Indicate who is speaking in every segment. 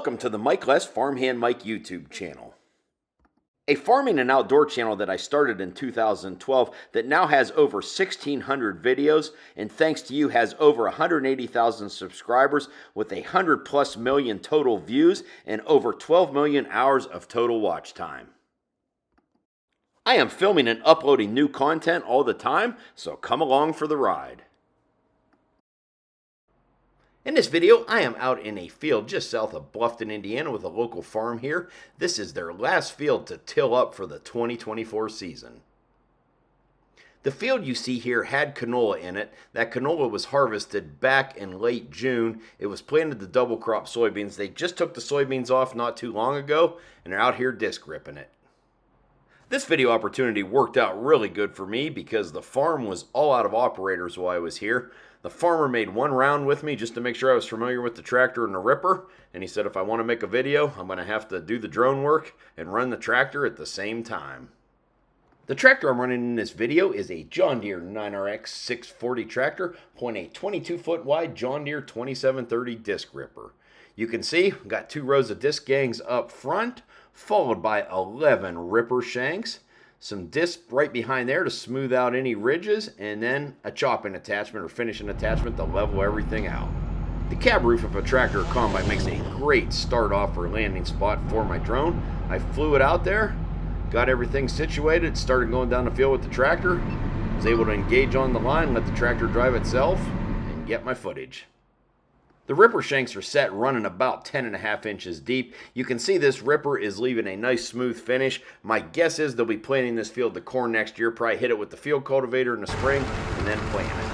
Speaker 1: Welcome to the Mike Less Farmhand Mike YouTube channel. A farming and outdoor channel that I started in 2012 that now has over 1,600 videos and thanks to you has over 180,000 subscribers with 100+ million total views and over 12 million hours of total watch time. I am filming and uploading new content all the time, so come along for the ride. In this video, I am out in a field just south of Blufton, Indiana with a local farm here. This is their last field to till up for the 2024 season. The field you see here had canola in it. That canola was harvested back in late June. It was planted to double crop soybeans. They just took the soybeans off not too long ago and they're out here disc ripping it. This video opportunity worked out really good for me because the farm was all out of operators while I was here. The farmer made one round with me just to make sure I was familiar with the tractor and the ripper, and he said if I want to make a video, I'm going to have to do the drone work and run the tractor at the same time. The tractor I'm running in this video is a John Deere 9RX 640 tractor, pulling a 22-foot wide John Deere 2730 disc ripper. You can see I've got 2 rows of disc gangs up front, followed by 11 ripper shanks. Some disc right behind there to smooth out any ridges, and then a chopping attachment or finishing attachment to level everything out. The cab roof of a tractor or combine makes a great start off or landing spot for my drone. I flew it out there, got everything situated, started going down the field with the tractor, was able to engage on the line, let the tractor drive itself, and get my footage. The ripper shanks are set running about 10.5 inches deep. You can see this ripper is leaving a nice smooth finish. My guess is they'll be planting this field to corn next year, probably hit it with the field cultivator in the spring and then plant it.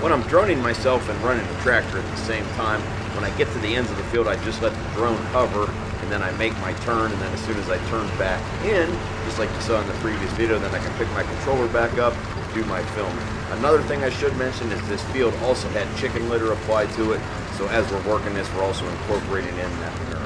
Speaker 1: When I'm droning myself and running the tractor at the same time, when I get to the ends of the field, I just let the drone hover, and then I make my turn, and then as soon as I turn back in, just like you saw in the previous video, then I can pick my controller back up and do my filming. Another thing I should mention is this field also had chicken litter applied to it, so as we're working this, we're also incorporating in that manure.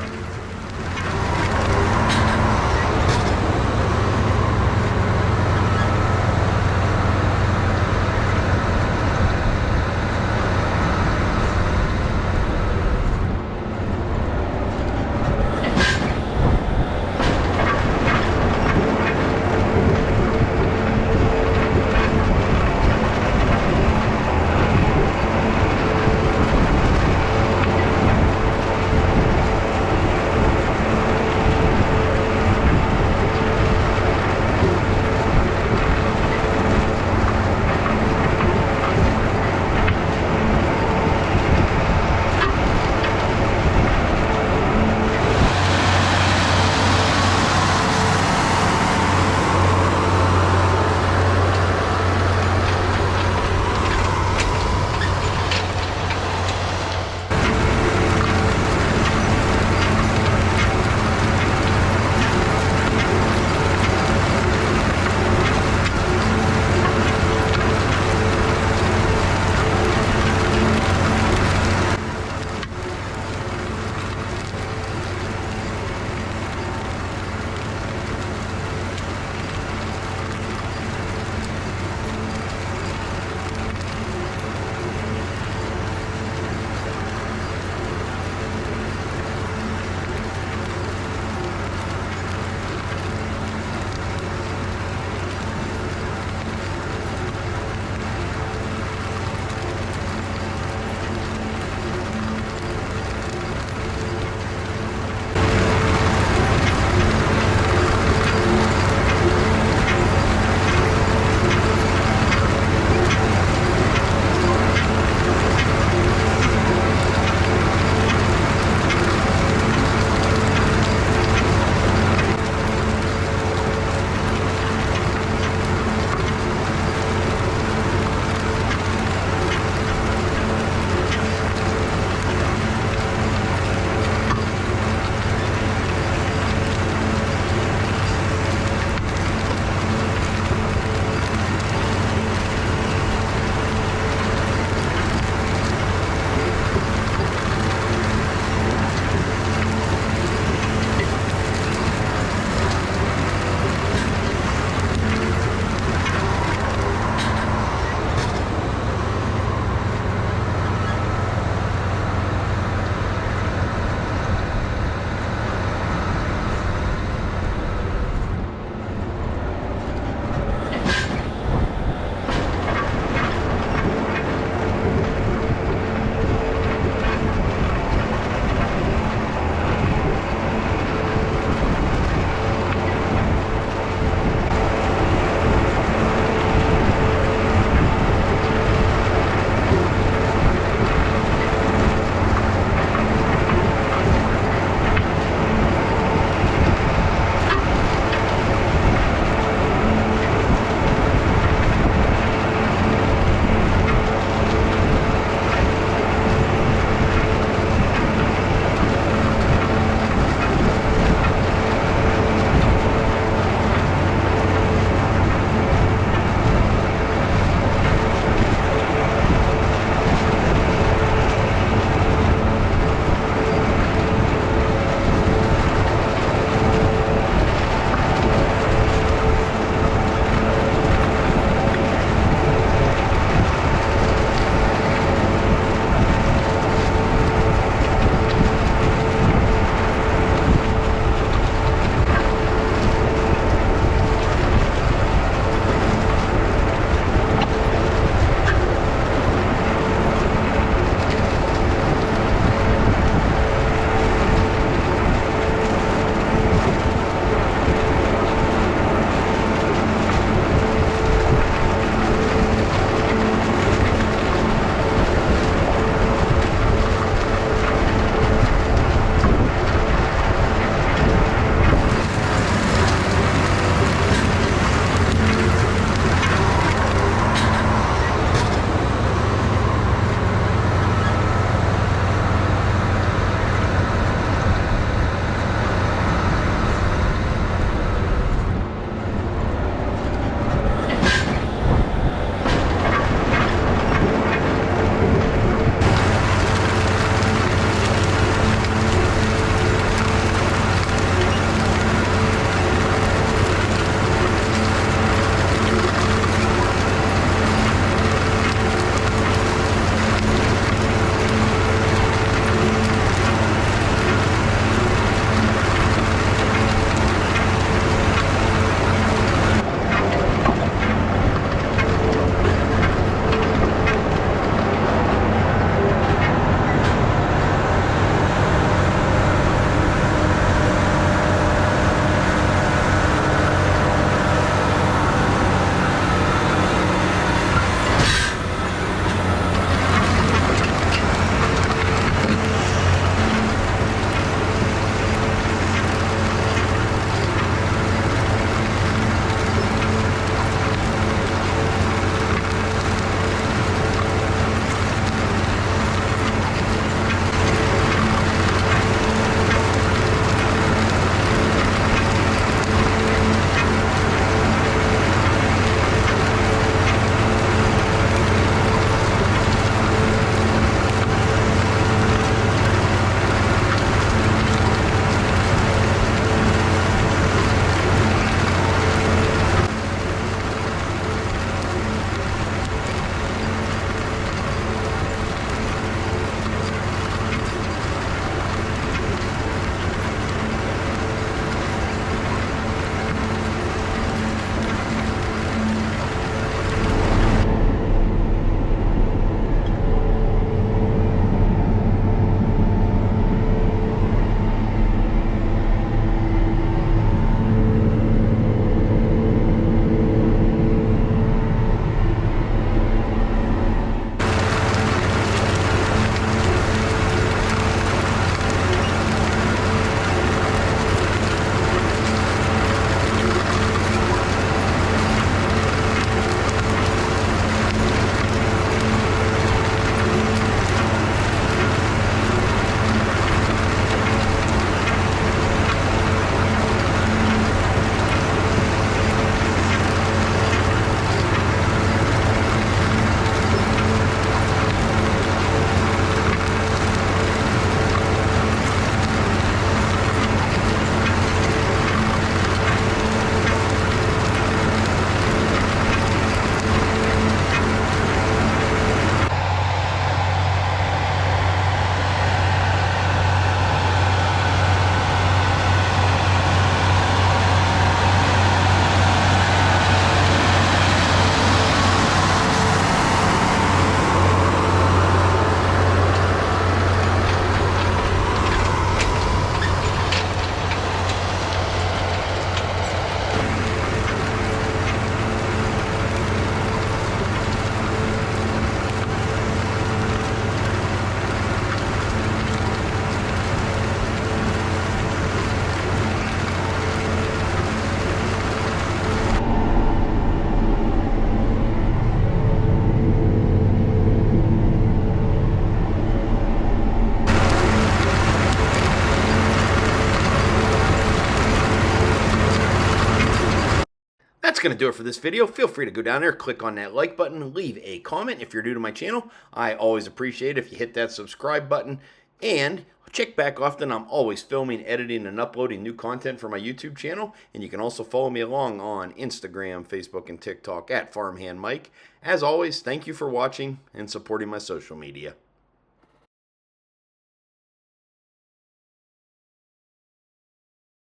Speaker 1: that's going to do it for this video. Feel free to go down there, click on that like button, leave a comment if you're new to my channel. I always appreciate it if you hit that subscribe button. And check back often. I'm always filming, editing, and uploading new content for my YouTube channel. And you can also follow me along on Instagram, Facebook, and TikTok at Farmhand Mike. As always, thank you for watching and supporting my social media.